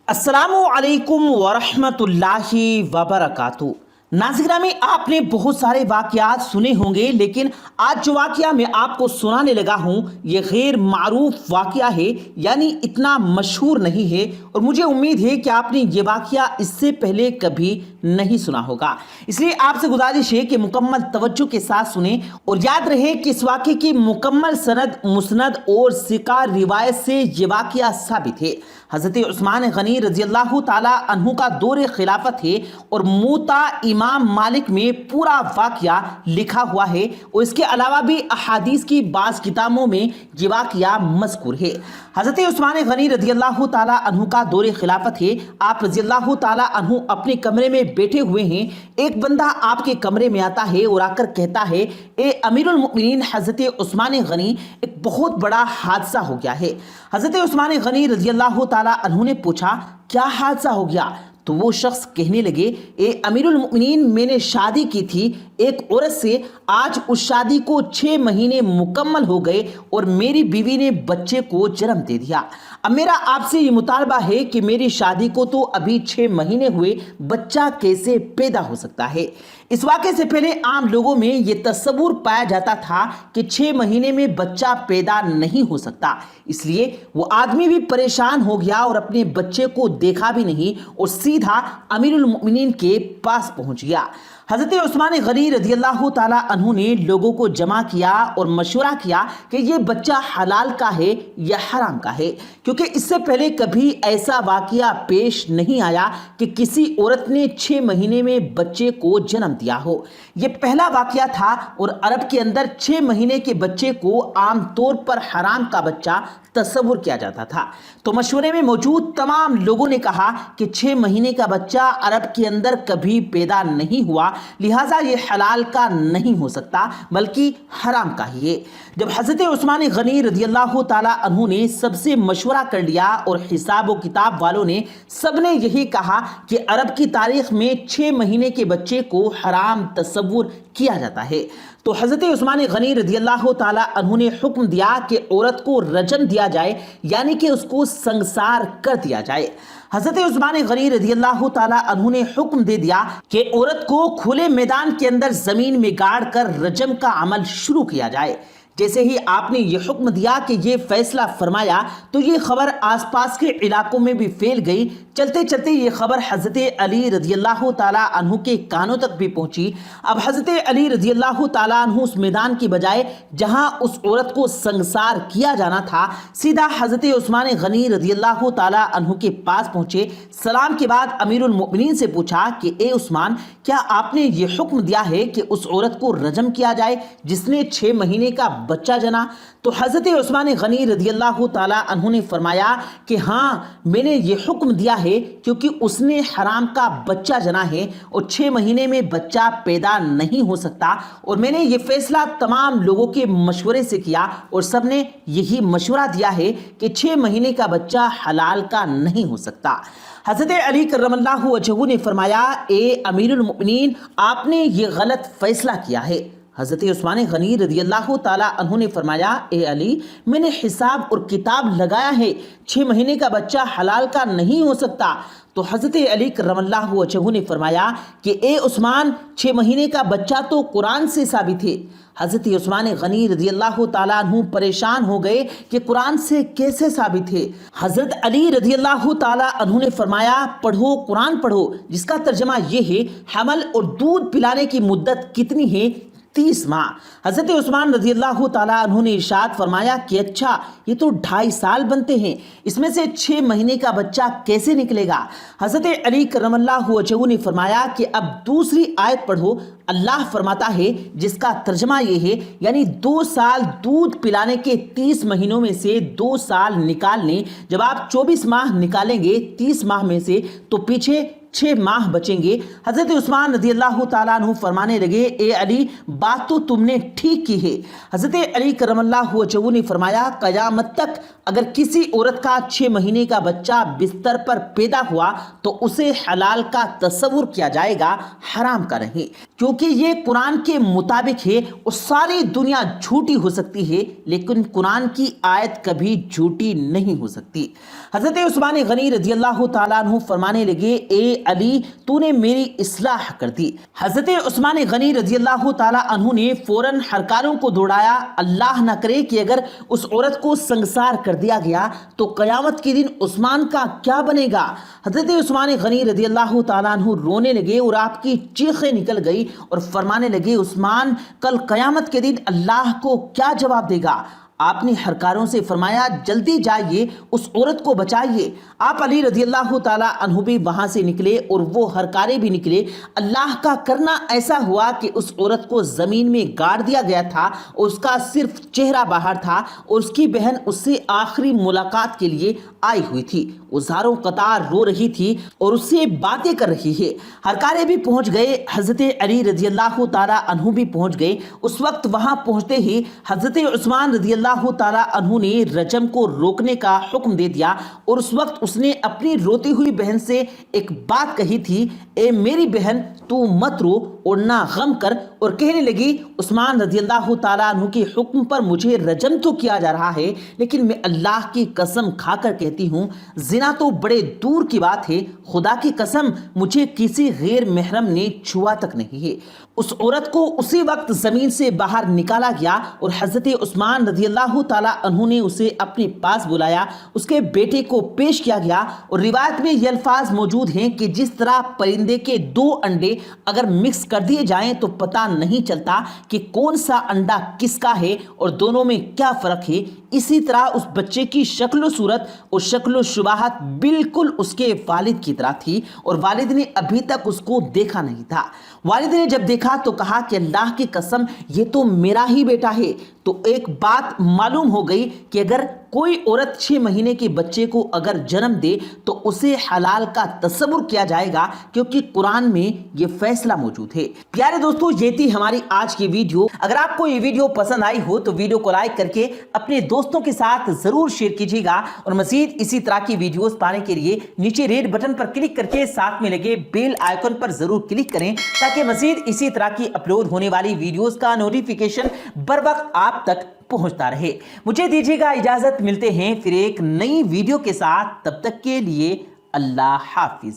अस्सलामुअलैकुम वरहमतुल्लाहि वबरकातुहू। नाज़रीन में आपने बहुत सारे वाक़यात सुने होंगे, लेकिन आज जो वाक़या मैं आपको सुनाने लगा हूँ ये गैर मारूफ वाक़या है, यानी इतना मशहूर नहीं है, और मुझे उम्मीद है कि आपने ये वाक़या इससे पहले कभी नहीं सुना होगा। इसलिए आपसे गुजारिश है कि मुकम्मल तवज्जो के साथ सुने और याद रहे कि इस वाक़े की मुकम्मल सनद, मुस्नद और सिका रिवायत से ये वाक़या साबित है। हज़रत उस्मान गनी रज़ियल्लाहु ताला अन्हु का दौरे खिलाफत है और मुता इमाम मालिक में पूरा वाक़या लिखा हुआ है, और इसके अलावा भी अहादीस की बाज़ किताबों में ये वाक़या मज़कूर है। हज़रत उस्मान गनी रज़ियल्लाहु ताला अन्हु का दौरे खिलाफत है। आप रज़ियल्लाहु ताला अन्हु अपने कमरे में बैठे हुए हैं। एक बंदा आपके कमरे में आता है और आकर कहता है, ए अमीरुल मोमिनीन हज़रत उस्मान गनी, एक बहुत बड़ा हादसा हो गया है। हज़रत उस्मान गनी रज़ियल्लाहु ताला अन्हु ने पूछा, क्या हादसा हो गया? तो वो शख्स कहने लगे, ए अमीरुल मोमिनीन, मैंने शादी की थी एक औरत से। आज उस शादी को 6 महीने मुकम्मल हो गए और मेरी बीवी ने बच्चे को जन्म दे दिया। अब मेरा आपसे ये मुतालबा है कि मेरी शादी को तो अभी 6 महीने हुए, बच्चा कैसे पैदा हो सकता है? इस वाक़े से पहले आम लोगों में ये तस्वुर पाया जाता था कि 6 महीने में बच्चा पैदा नहीं हो सकता, इसलिए वो आदमी भी परेशान हो गया और अपने बच्चे को देखा भी नहीं और सीधा अमीरुल मोमिनीन के पास पहुंच गया। हज़रत उस्मान गनी रज़ियल्लाहु ताला अन्हु ने लोगों को जमा किया और मशवरा किया कि ये बच्चा हलाल का है या हराम का है, क्योंकि इससे पहले कभी ऐसा वाक़या पेश नहीं आया कि किसी औरत ने 6 महीने में बच्चे को जन्म दिया हो। ये पहला वाक़या था, और अरब के अंदर 6 महीने के बच्चे को आम तौर पर हराम का बच्चा तस्वुर किया जाता था। तो मशवरे में मौजूद तमाम लोगों ने कहा कि 6 महीने का बच्चा अरब के अंदर कभी पैदा नहीं हुआ, लिहाजा ये हलाल का नहीं हो सकता बल्कि हराम का ही है। जब हज़रत उस्मान गनी रज़ियल्लाहु ताला अन्हु ने सबसे मशवरा कर लिया और हिसाब व किताब वालों ने सबने यही कहा कि अरब की तारीख में 6 महीने के बच्चे को हराम तस्वुर किया जाता है, तो हज़रत उस्मान गनी रज़ियल्लाहु ताला अन्हु ने हुक्म दिया कि औरत को रजम दिया जाए, यानी कि उसको संसार कर दिया जाए। हज़रत उस्मान गनी रज़ियल्लाहु ताला अन्हु ने हुक्म दे दिया कि औरत को खुले मैदान के अंदर ज़मीन में गाड़ कर रजम का अमल शुरू किया जाए। जैसे ही आपने ये हुक्म दिया कि ये फैसला फरमाया, तो ये खबर आसपास के इलाकों में भी फैल गई। चलते चलते ये खबर हज़रत अली रज़ियल्लाहु ताला अन्हु के कानों तक भी पहुंची। अब हज़रत अली रज़ियल्लाहु ताला अन्हु उस मैदान की बजाय जहां उस औरत को संसार किया जाना था, सीधा हज़रत उस्मान गनी रज़ियल्लाहु ताला अन्हु के पास पहुंचे। सलाम के बाद अमीरुल मोमिनीन से पूछा कि ए उस्मान, क्या आपने ये हुक्म दिया है कि उस औरत को रजम किया जाए जिसने 6 महीने का बच्चा जना? तो हज़रत उस्मान गनी रज़ियल्लाहु ताला अन्हु ने फरमाया कि हाँ, मैंने ये हुक्म दिया है क्योंकि उसने हराम का बच्चा जना है और 6 महीने में बच्चा पैदा नहीं हो सकता, और मैंने ये फैसला तमाम लोगों के मशवरे से किया और सब ने यही मशवरा दिया है कि 6 महीने का बच्चा हलाल का नहीं हो सकता। हज़रत अली करमल्लाहु वजहू ने फरमाया, ए अमीरुल मोमिनीन, आपने ये गलत फैसला किया है। हज़रत उस्मान गनी रज़ियल्लाहु ताला अन्हु ने फरमाया, ए अली, मैंने हिसाब और किताब लगाया है, 6 महीने का बच्चा हलाल का नहीं हो सकता। तो हज़रत अली करमल्लाहु वजहू ने फरमाया कि ए उस्मान, 6 महीने का बच्चा तो कुरान से साबित है। हज़रत उस्मान गनी रज़ियल्लाहु ताला अन्हु परेशान हो गए कि कुरान से कैसे साबित है। हज़रत अली रज़ियल्लाहु ताला अन्हु ने फरमाया, पढ़ो, कुरान पढ़ो, जिसका तर्जमा ये है, हमल और दूध पिलाने की मुद्दत कितनी है? 30 माह। हज़रत उस्मान रज़ियल्लाहु ताला अन्हु ने इरशाद फरमाया कि अच्छा, ये तो 2.5 साल बनते हैं, इसमें से 6 महीने का बच्चा कैसे निकलेगा? हज़रत अली करमल्लाहु वजहू ने फरमाया कि अब दूसरी आयत पढ़ो। अल्लाह फरमाता है, जिसका तर्जमा ये है, यानी 2 साल दूध पिलाने के 30 महीनों में से 2 साल निकाल लें। जब आप 24 माह निकालेंगे 30 माह में से, तो पीछे 6 माह बचेंगे। हजरत उस्मान रजी अल्लाह ताला अन्हु फरमाने लगे, ए अली, बात तो तुमने ठीक की है। हजरत अली करमल्लाहु वजहू ने फरमाया, कयामत तक अगर किसी औरत का 6 महीने का बच्चा बिस्तर पर पैदा हुआ तो उसे हलाल का तस्वुर किया जाएगा, हराम का नहीं, क्योंकि ये कुरान के मुताबिक है। और सारी दुनिया झूठी हो सकती है लेकिन कुरान की आयत कभी झूठी नहीं हो सकती। हजरत उस्मान गनी रजी अल्लाह ताला अन्हु फरमाने लगे, ए अली, तूने मेरी इस्लाह कर दी। हजरत उस्मान गनी रजी अल्लाह ताला अन्हु ने फौरन हरकारों को दौड़ाया। अल्लाह न करे कि अगर उस औरत को संगसार कर दिया गया तो कयामत के दिन उस्मान का क्या बनेगा। हजरत उस्मान गनी रजी अल्लाह ताला अन्हु रोने लगे और आपकी चीखें निकल गई और फरमाने लगे, उस्मान कल कयामत के दिन अल्लाह को क्या जवाब देगा। आपने हरकारों से फरमाया, जल्दी जाइए, उस औरत को बचाइए। आप अली रजी अल्लाह ताला अन्हु भी वहां से निकले और वो हरकारे भी निकले। अल्लाह का करना ऐसा हुआ कि उस औरत को जमीन में गाड़ दिया गया था और उसका सिर्फ चेहरा बाहर था और उसकी बहन उससे आखिरी मुलाकात के लिए आई हुई थी। वो ज़ारों कतार रो रही थी और उससे बातें कर रही है। हरकारे भी पहुंच गए, हजरत अली रजी अल्लाह ताला अन्हु भी पहुंच गए। उस वक्त वहां पहुंचते ही हजरत उस्मान रजी अल्लाह ताला अन्हु ने रजम को रोकने का हुक्म दे दिया और उस वक्त उसने अपनी रोती हुई बहन से एक बात कही थी, ए मेरी बहन, तू मत रो और ना गम कर। और कहने लगी, उस्मान रजी अल्लाह ताला अन्हु के हुक्म पर मुझे रजम तो किया जा रहा है लेकिन मैं अल्लाह की कसम खाकर कहती हूँ, जिना तो बड़े दूर की बात है, खुदा की कसम मुझे किसी गैर महरम ने छुआ तक नहीं है। उस औरत को उसी वक्त जमीन से बाहर निकाला गया और हजरत उस्मान रजी अल्लाह ताला अन्हु ने उसे अपने पास बुलाया। उसके बेटे को पेश किया गया और रिवायत में ये अल्फाज मौजूद हैं कि जिस तरह परिंदे के 2 अंडे अगर मिक्स कर दिए जाएं तो पता नहीं चलता कि कौन सा अंडा किसका है और दोनों में क्या फर्क है, इसी तरह उस बच्चे की शक्ल सूरत और शक्ल शुबाहत बिल्कुल उसके वालिद की तरह थी और वालिद ने अभी तक उसको देखा नहीं था। वालिद ने जब देखा तो कहा कि अल्लाह की कसम, ये तो मेरा ही बेटा है। तो एक बात मालूम हो गई कि अगर कोई औरत 6 महीने के बच्चे को अगर जन्म दे तो उसे हलाल का तस्वुर किया जाएगा, क्योंकि कुरान में ये फैसला मौजूद है। प्यारे दोस्तों, ये थी हमारी आज की वीडियो। अगर आपको ये वीडियो पसंद आई हो तो वीडियो को लाइक करके अपने दोस्तों के साथ जरूर शेयर कीजिएगा और मजीद इसी तरह की वीडियोस पाने के लिए नीचे रेड बटन पर क्लिक करके साथ में लगे बेल आइकन पर जरूर क्लिक करें, ताकि मजीद इसी तरह की अपलोड होने वाली वीडियोस का नोटिफिकेशन बर वक्त आप तक पहुंचता रहे। मुझे दीजिएगा इजाजत, मिलते हैं फिर एक नई वीडियो के साथ। तब तक के लिए अल्लाह हाफिज।